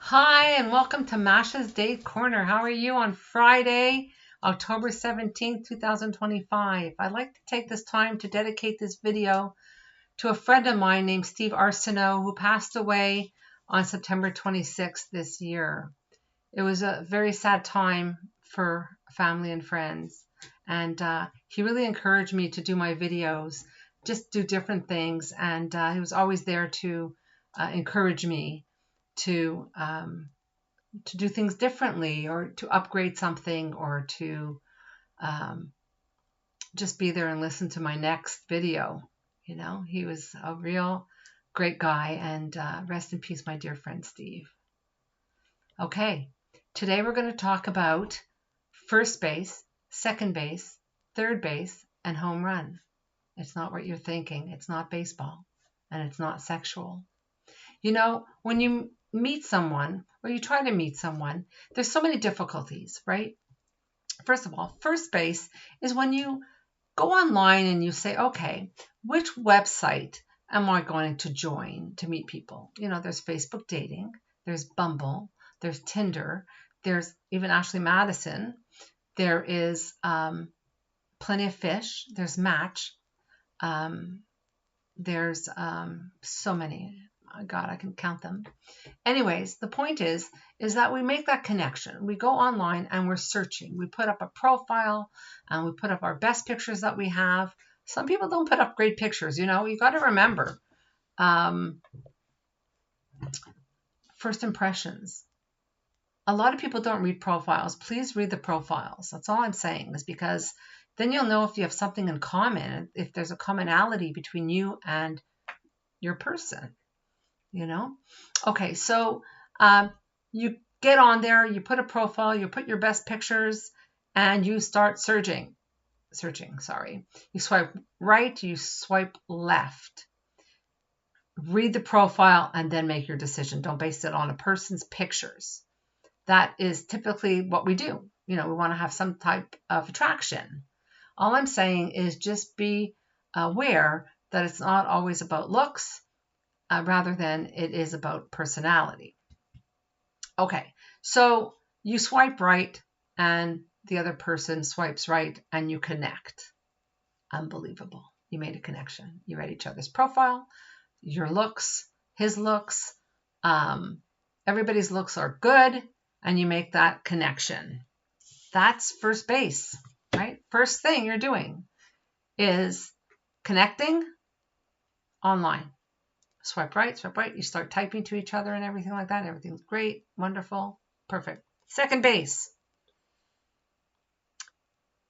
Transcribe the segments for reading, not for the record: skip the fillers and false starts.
Hi, and welcome to Masha's Date Corner. How are you on Friday, October 17th, 2025? I'd like to take this time to dedicate this video to a friend of mine named Steve Arsenault, who passed away on September 26th this year. It was a very sad time for family and friends, and he really encouraged me to do my videos, just do different things, and he was always there to encourage me to do things differently, or to upgrade something, or to just be there and listen to my next video. You know, he was a real great guy, and rest in peace, my dear friend Steve. Okay, today we're going to talk about first base, second base, third base, and home run. It's not what you're thinking. It's not baseball, and it's not sexual. You know, when you meet someone, or you try to meet someone, there's so many difficulties, right? First of all, first base is when you go online and you say, okay, which website am I going to join to meet people? You know, there's Facebook dating, there's Bumble, there's Tinder, there's even Ashley Madison, there is Plenty of Fish, there's Match, there's so many. God, I can count them. Anyways, the point is that we make that connection. We go online and we're searching. We put up a profile and we put up our best pictures that we have. Some people don't put up great pictures. You know, you got to remember, first impressions. A lot of people don't read profiles. Please read the profiles. That's all I'm saying, is because then you'll know if you have something in common, if there's a commonality between you and your person. You know? Okay, so you get on there, you put a profile, you put your best pictures, and you start searching. You swipe right, you swipe left. Read the profile and then make your decision. Don't base it on a person's pictures. That is typically what we do. You know, we want to have some type of attraction. All I'm saying is just be aware that it's not always about looks, rather than it is about personality. Okay, so you swipe right and the other person swipes right and you connect. Unbelievable. You made a connection. You read each other's profile, your looks, his looks, everybody's looks are good, and you make that connection. That's first base, right? First thing you're doing is connecting online. Swipe right, you start typing to each other and everything like that. Everything's great, wonderful, perfect. Second base,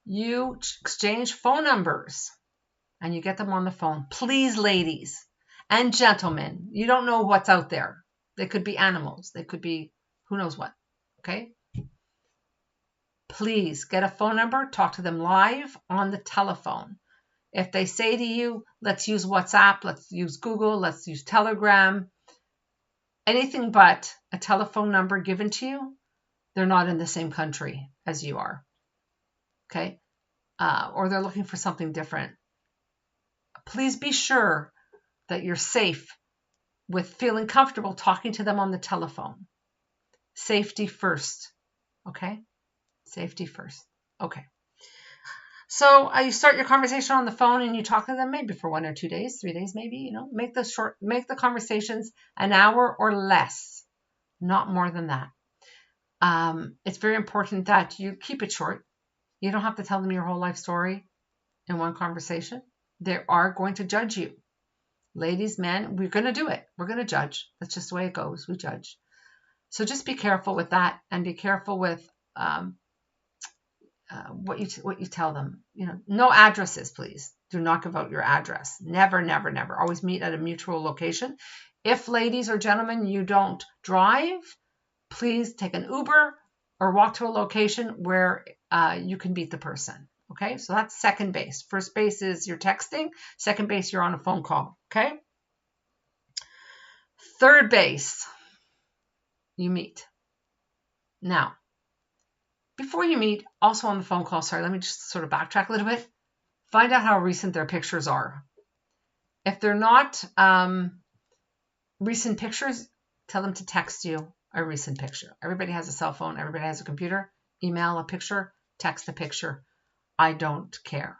you exchange phone numbers and you get them on the phone. Please, ladies and gentlemen, you don't know what's out there. They could be animals. They could be who knows what, okay? Please get a phone number, talk to them live on the telephone. If they say to you, let's use WhatsApp, let's use Google, let's use Telegram, anything but a telephone number given to you, they're not in the same country as you are, okay? Or they're looking for something different. Please be sure that you're safe with feeling comfortable talking to them on the telephone. Safety first, okay? Safety first, okay. So you start your conversation on the phone and you talk to them maybe for 1 or 2 days, 3 days maybe, you know, make the conversations an hour or less, not more than that. It's very important that you keep it short. You don't have to tell them your whole life story in one conversation. They are going to judge you. Ladies, men, we're going to do it. We're going to judge. That's just the way it goes. We judge. So just be careful with that, and be careful with what you tell them. You know, no addresses, please. Do not give out your address. Never, never, never. Always meet at a mutual location. If, ladies or gentlemen, you don't drive, please take an Uber or walk to a location where you can meet the person. Okay, so that's second base. First base is you're texting. Second base, you're on a phone call. Okay. Third base, you meet. Now, before you meet, also on the phone call, sorry, let me just sort of backtrack a little bit. Find out how recent their pictures are. If they're not recent pictures, tell them to text you a recent picture. Everybody has a cell phone. Everybody has a computer. Email a picture, text a picture. I don't care.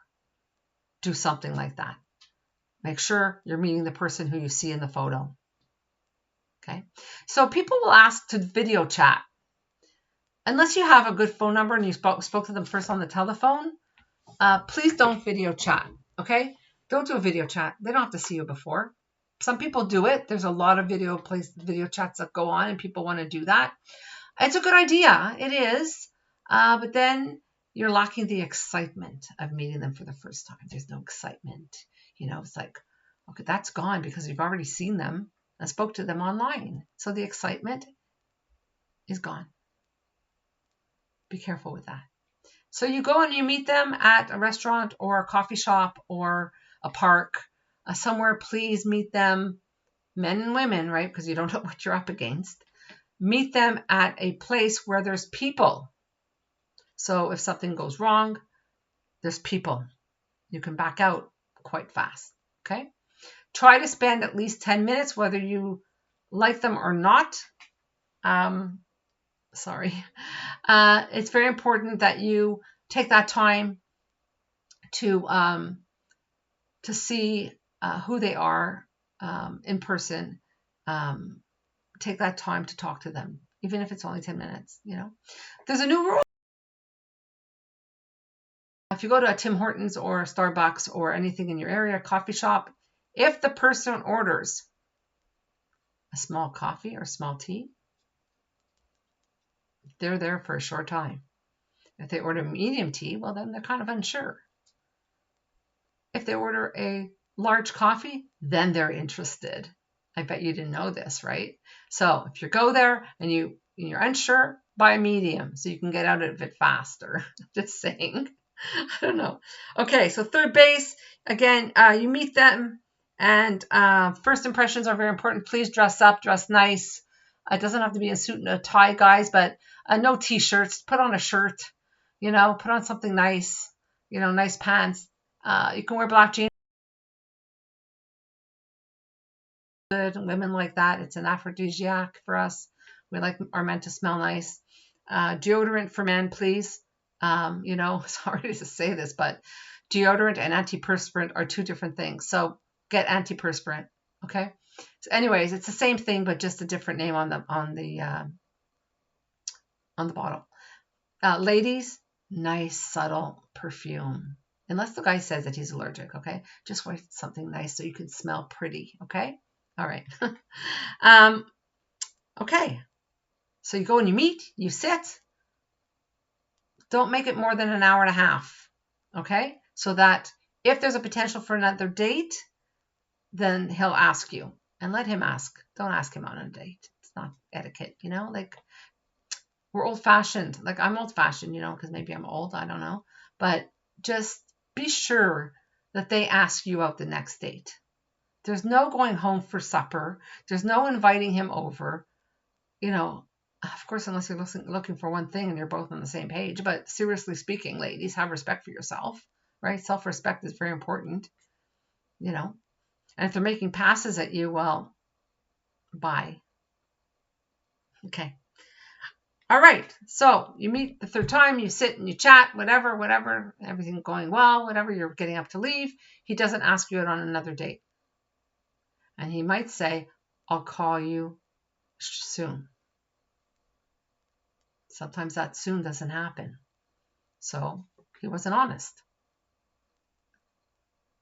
Do something like that. Make sure you're meeting the person who you see in the photo. Okay. So people will ask to video chat. Unless you have a good phone number and you spoke to them first on the telephone, please don't video chat. Okay. Don't do a video chat. They don't have to see you before. Some people do it. There's a lot of video chats that go on and people want to do that. It's a good idea. It is. But then you're lacking the excitement of meeting them for the first time. There's no excitement. It's like, okay, that's gone because you've already seen them and spoke to them online. So the excitement is gone. Be careful with that. So you go and you meet them at a restaurant or a coffee shop or a park, somewhere. Please meet them, men and women, right? Because you don't know what you're up against. Meet them at a place where there's people. So if something goes wrong, there's people. You can back out quite fast. Okay. Try to spend at least 10 minutes, whether you like them or not. It's very important that you take that time to see who they are in person. Take that time to talk to them, even if it's only 10 minutes. There's a new rule. If you go to a Tim Hortons or a Starbucks or anything in your area, coffee shop, if the person orders a small coffee or small tea, they're there for a short time. If they order medium tea, well, then they're kind of unsure. If they order a large coffee, then they're interested. I bet you didn't know this, right? So if you go there and you're unsure, buy a medium so you can get out of it faster. Just saying. I don't know. Okay, so third base, again, you meet them, and first impressions are very important. Please dress up, dress nice. It doesn't have to be a suit and a tie, guys, but no t-shirts. Put on a shirt, put on something nice, nice pants. You can wear black jeans. Good women like that. It's an aphrodisiac for us. We like our men to smell nice. Deodorant for men, please. Sorry to say this, but deodorant and antiperspirant are two different things. So get antiperspirant. Okay. So anyways, it's the same thing, but just a different name on the bottle. Ladies, nice subtle perfume. Unless the guy says that he's allergic. Okay. Just wear something nice so you can smell pretty. Okay. All right. Okay. So you go and you meet, you sit. Don't make it more than an hour and a half, okay? So that if there's a potential for another date, then he'll ask you. And let him ask. Don't ask him on a date. It's not etiquette, Like, we're old-fashioned. Like, I'm old-fashioned, because maybe I'm old. I don't know. But just be sure that they ask you out the next date. There's no going home for supper. There's no inviting him over, Of course, unless you're looking for one thing and you're both on the same page. But seriously speaking, ladies, have respect for yourself, right? Self-respect is very important, And if they're making passes at you, well, bye. Okay. All right. So you meet the third time, you sit and you chat, whatever, everything going well, whatever, you're getting up to leave. He doesn't ask you out on another date. And he might say, I'll call you soon. Sometimes that soon doesn't happen. So he wasn't honest.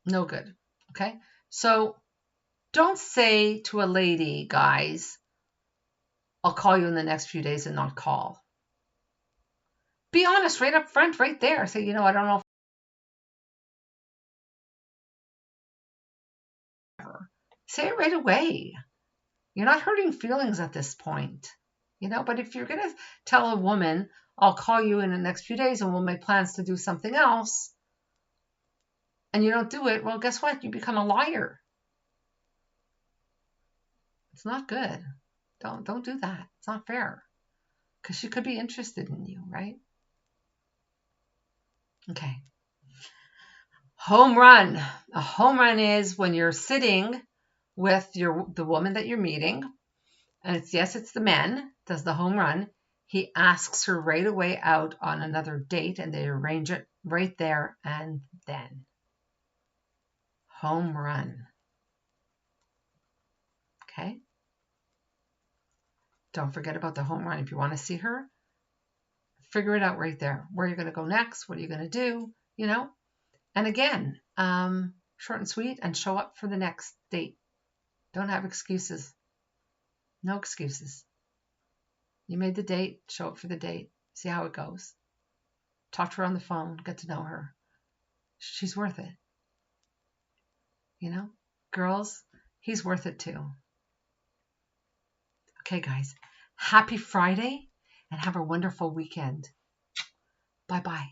No good. Okay. So don't say to a lady, guys, I'll call you in the next few days and not call. Be honest right up front, right there. Say, I don't know. Say it right away. You're not hurting feelings at this point. But if you're going to tell a woman, I'll call you in the next few days and we'll make plans to do something else, and you don't do it, well, guess what? You become a liar. It's not good. Don't do that. It's not fair. Because she could be interested in you, right? Okay. Home run. A home run is when you're sitting with the woman that you're meeting, And it's the man, does the home run. He asks her right away out on another date, and they arrange it right there and then. Home run. Okay? Don't forget about the home run. If you want to see her, figure it out right there. Where you're going to go next, what are you going to do, you know? And again, short and sweet, and show up for the next date. Don't have excuses. No excuses. You made the date, show up for the date, see how it goes. Talk to her on the phone, get to know her. She's worth it. You know? Girls, he's worth it too. Okay, guys. Happy Friday and have a wonderful weekend. Bye-bye.